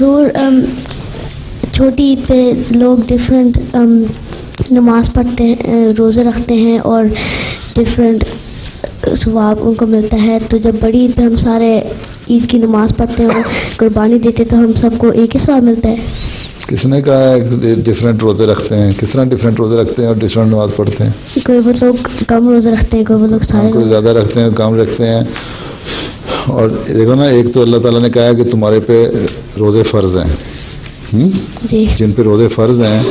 حضور چھوٹی عید پہ لوگ ڈفرینٹ نماز پڑھتے ہیں، روزے رکھتے ہیں اور ڈفرینٹ ثواب ان کو ملتا ہے. تو جب بڑی عید پہ ہم سارے عید کی نماز پڑھتے ہیں اور قربانی دیتے تو ہم سب کو ایک ہی ثواب ملتا ہے. کس نے کہا ہے ڈفرینٹ روزے رکھتے ہیں؟ کس طرح ڈفرینٹ روزے رکھتے ہیں اور ڈفرینٹ نماز پڑھتے ہیں؟ کوئی وہ لوگ کم روزے رکھتے ہیں، کوئی وہ لوگ سارے، کوئی زیادہ رکھتے ہیں، کم رکھتے ہیں. اور دیکھو نا، ایک تو اللہ تعالیٰ نے کہا ہے کہ تمہارے پہ روزے فرض ہیں، جی جن پہ روزے فرض ہیں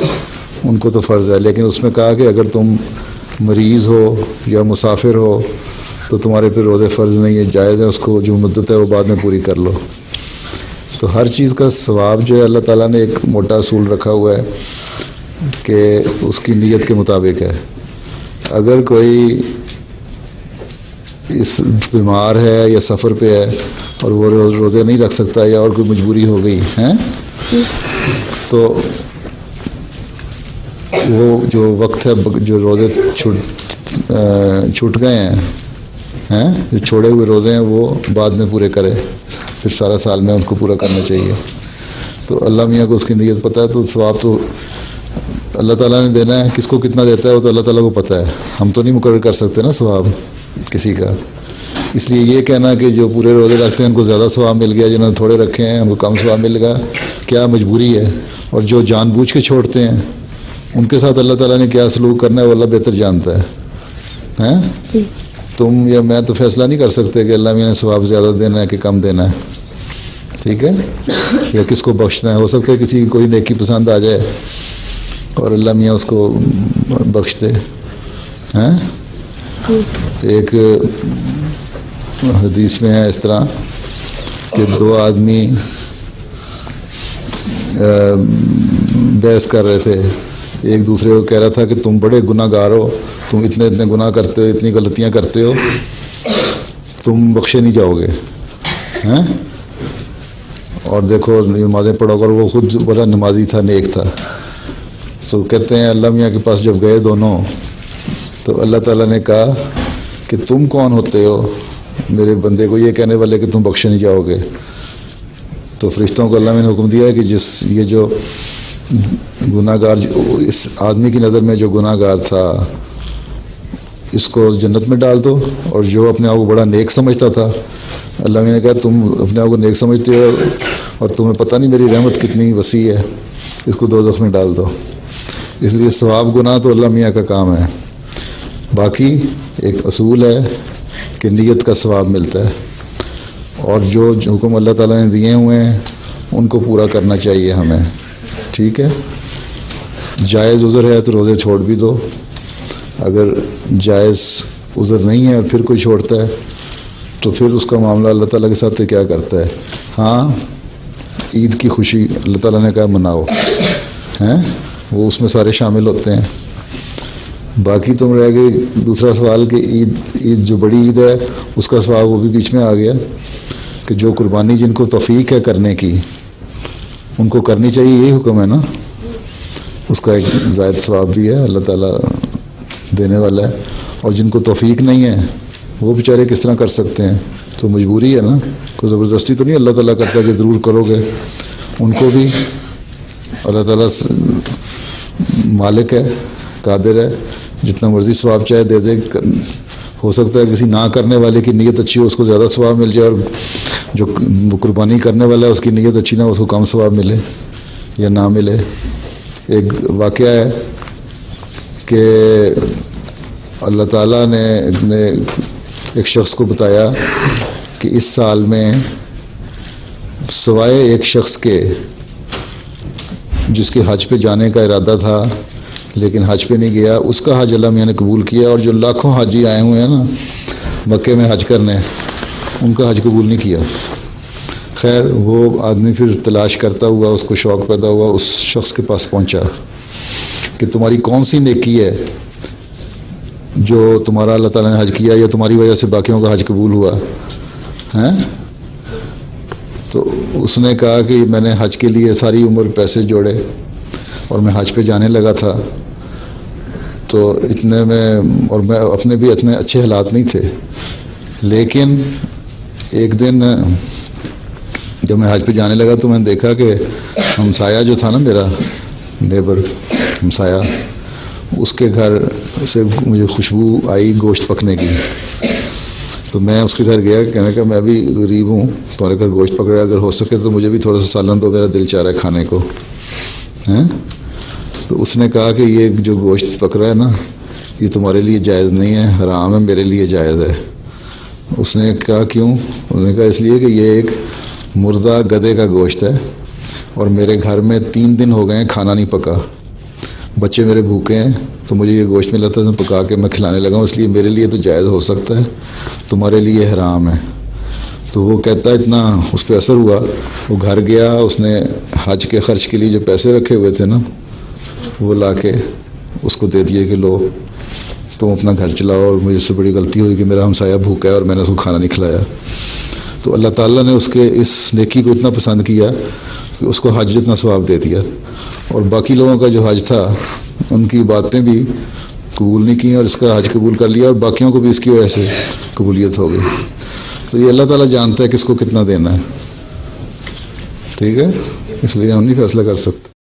ان کو تو فرض ہے، لیکن اس میں کہا کہ اگر تم مریض ہو یا مسافر ہو تو تمہارے پہ روزے فرض نہیں ہے، جائز ہے، اس کو جو مدت ہے وہ بعد میں پوری کر لو. تو ہر چیز کا ثواب جو ہے اللہ تعالیٰ نے ایک موٹا اصول رکھا ہوا ہے کہ اس کی نیت کے مطابق ہے. اگر کوئی اس بیمار ہے یا سفر پہ ہے اور وہ روزے نہیں رکھ سکتا یا اور کوئی مجبوری ہو گئی ہے تو وہ جو وقت ہے جو روزے چھوٹ گئے ہیں جو چھوڑے ہوئے روزے ہیں وہ بعد میں پورے کرے، پھر سارا سال میں ان کو پورا کرنا چاہیے. تو اللہ میاں کو اس کی نیت پتہ ہے، تو ثواب تو اللہ تعالیٰ نے دینا ہے. کس کو کتنا دیتا ہے وہ تو اللہ تعالیٰ کو پتہ ہے، ہم تو نہیں مقرر کر سکتے نا ثواب کسی کا. اس لیے یہ کہنا کہ جو پورے روزے رکھتے ہیں ان کو زیادہ ثواب مل گیا، جنہوں نے تھوڑے رکھے ہیں ان کو کم ثواب مل گیا، کیا مجبوری ہے. اور جو جان بوجھ کے چھوڑتے ہیں ان کے ساتھ اللہ تعالیٰ نے کیا سلوک کرنا ہے وہ اللہ بہتر جانتا ہے. جی تم یا میں تو فیصلہ نہیں کر سکتے کہ اللہ میاں نے ثواب زیادہ دینا ہے کہ کم دینا ہے، ٹھیک ہے، یا کس کو بخشنا ہے. ہو سکتا ہے کسی کی کوئی نیکی پسند آ جائے اور اللہ میاں اس کو بخش دے. ایک حدیث میں ہے اس طرح کہ دو آدمی بحث کر رہے تھے، ایک دوسرے کو کہہ رہا تھا کہ تم بڑے گناہ گار ہو، تم اتنے گناہ کرتے ہو، اتنی غلطیاں کرتے ہو، تم بخشے نہیں جاؤ گے. اور دیکھو نمازیں پڑھو گے. اور وہ خود بڑا نمازی تھا، نیک تھا. تو کہتے ہیں اللہ میاں کے پاس جب گئے دونوں تو اللہ تعالیٰ نے کہا کہ تم کون ہوتے ہو میرے بندے کو یہ کہنے والے کہ تم بخشے نہیں جاؤ گے. تو فرشتوں کو اللہ نے حکم دیا ہے کہ یہ جو گناہ گار، اس آدمی کی نظر میں جو گناہ گار تھا اس کو جنت میں ڈال دو، اور جو اپنے آپ کو بڑا نیک سمجھتا تھا اللہ نے کہا تم اپنے آپ کو نیک سمجھتے ہو اور تمہیں پتہ نہیں میری رحمت کتنی وسیع ہے، اس کو دوزخ میں ڈال دو. اس لیے ثواب گناہ تو اللہ میاں کا کام ہے. باقی ایک اصول ہے کہ نیت کا ثواب ملتا ہے، اور جو حکم اللہ تعالیٰ نے دیے ہوئے ہیں ان کو پورا کرنا چاہیے ہمیں، ٹھیک ہے. جائز عذر ہے تو روزے چھوڑ بھی دو، اگر جائز عذر نہیں ہے اور پھر کوئی چھوڑتا ہے تو پھر اس کا معاملہ اللہ تعالیٰ کے ساتھ کیا کرتا ہے. ہاں عید کی خوشی اللہ تعالیٰ نے کہا مناؤ، وہ اس میں سارے شامل ہوتے ہیں. باقی تم رہ گئی دوسرا سوال کہ عید جو بڑی عید ہے اس کا ثواب وہ بھی بیچ میں آ گیا کہ جو قربانی جن کو توفیق ہے کرنے کی ان کو کرنی چاہیے، یہی حکم ہے نا. اس کا ایک زائد ثواب بھی ہے، اللہ تعالیٰ دینے والا ہے. اور جن کو توفیق نہیں ہے وہ بیچارے کس طرح کر سکتے ہیں؟ تو مجبوری ہے نا، کوئی زبردستی تو نہیں اللہ تعالیٰ کرتا کہ ضرور کرو گے. ان کو بھی اللہ تعالیٰ مالک ہے، قادر ہے، جتنا مرضی ثواب چاہے دے دے. ہو سکتا ہے کسی نہ کرنے والے کی نیت اچھی ہو اس کو زیادہ ثواب مل جائے، اور جو قربانی کرنے والا ہے اس کی نیت اچھی نہ ہو اس کو کم ثواب ملے یا نہ ملے. ایک واقعہ ہے کہ اللہ تعالیٰ نے ایک شخص کو بتایا کہ اس سال میں سوائے ایک شخص کے جس کے حج پہ جانے کا ارادہ تھا لیکن حج پہ نہیں گیا، اس کا حج اللہ میاں نے قبول کیا. اور جو لاکھوں حاجی آئے ہوئے ہیں نا مکے میں حج کرنے، ان کا حج قبول نہیں کیا. خیر وہ آدمی پھر تلاش کرتا ہوا، اس کو شوق پیدا ہوا، اس شخص کے پاس پہنچا کہ تمہاری کون سی نیکی ہے جو تمہارا اللہ تعالیٰ نے حج کیا یا تمہاری وجہ سے باقیوں کا حج قبول ہوا ہے. تو اس نے کہا کہ میں نے حج کے لیے ساری عمر پیسے جوڑے اور میں حج پہ جانے لگا تھا، تو اتنے میں اور میں اپنے بھی اتنے اچھے حالات نہیں تھے، لیکن ایک دن جب میں حج پہ جانے لگا تو میں نے دیکھا کہ ہمسایہ جو تھا نا میرا نیبر ہمسایہ، اس کے گھر سے مجھے خوشبو آئی گوشت پکنے کی، تو میں اس کے گھر گیا، کہنے کا میں بھی غریب ہوں، تمہارے گھر گوشت پک رہا ہے، اگر ہو سکے تو مجھے بھی تھوڑا سا سالن دو، میرا دل چاہ رہا ہے کھانے کو ہیں۔ تو اس نے کہا کہ یہ جو گوشت پک رہا ہے نا یہ تمہارے لیے جائز نہیں ہے، حرام ہے، میرے لیے جائز ہے۔ اس نے کہا کیوں؟ انہوں نے کہا اس لیے کہ یہ ایک مردہ گدھے کا گوشت ہے اور میرے گھر میں 3 دن ہو گئے ہیں کھانا نہیں پکا، بچے میرے بھوکے ہیں، تو مجھے یہ گوشت ملا تھا پکا کے میں کھلانے لگا ہوں، اس لیے میرے لیے تو جائز ہو سکتا ہے، تمہارے لیے حرام ہے۔ تو وہ کہتا ہے اتنا اس پہ اثر ہوا، وہ گھر گیا، اس نے حج کے خرچ کے لیے جو پیسے رکھے ہوئے تھے نا وہ لا کے اس کو دے دیے کہ لو تم اپنا گھر چلاؤ، اور مجھ سے بڑی غلطی ہوئی کہ میرا ہمسایہ بھوکا ہے اور میں نے اس کو کھانا نہیں کھلایا۔ تو اللہ تعالیٰ نے اس کے اس نیکی کو اتنا پسند کیا کہ اس کو حج جتنا ثواب دے دیا، اور باقی لوگوں کا جو حج تھا ان کی باتیں بھی قبول نہیں کی اور اس کا حج قبول کر لیا، اور باقیوں کو بھی اس کی وجہ سے قبولیت ہو گئی۔ تو یہ اللہ تعالیٰ جانتا ہے کس کو کتنا دینا ہے، ٹھیک ہے، اس لیے ہم نہیں فیصلہ کر سکتے۔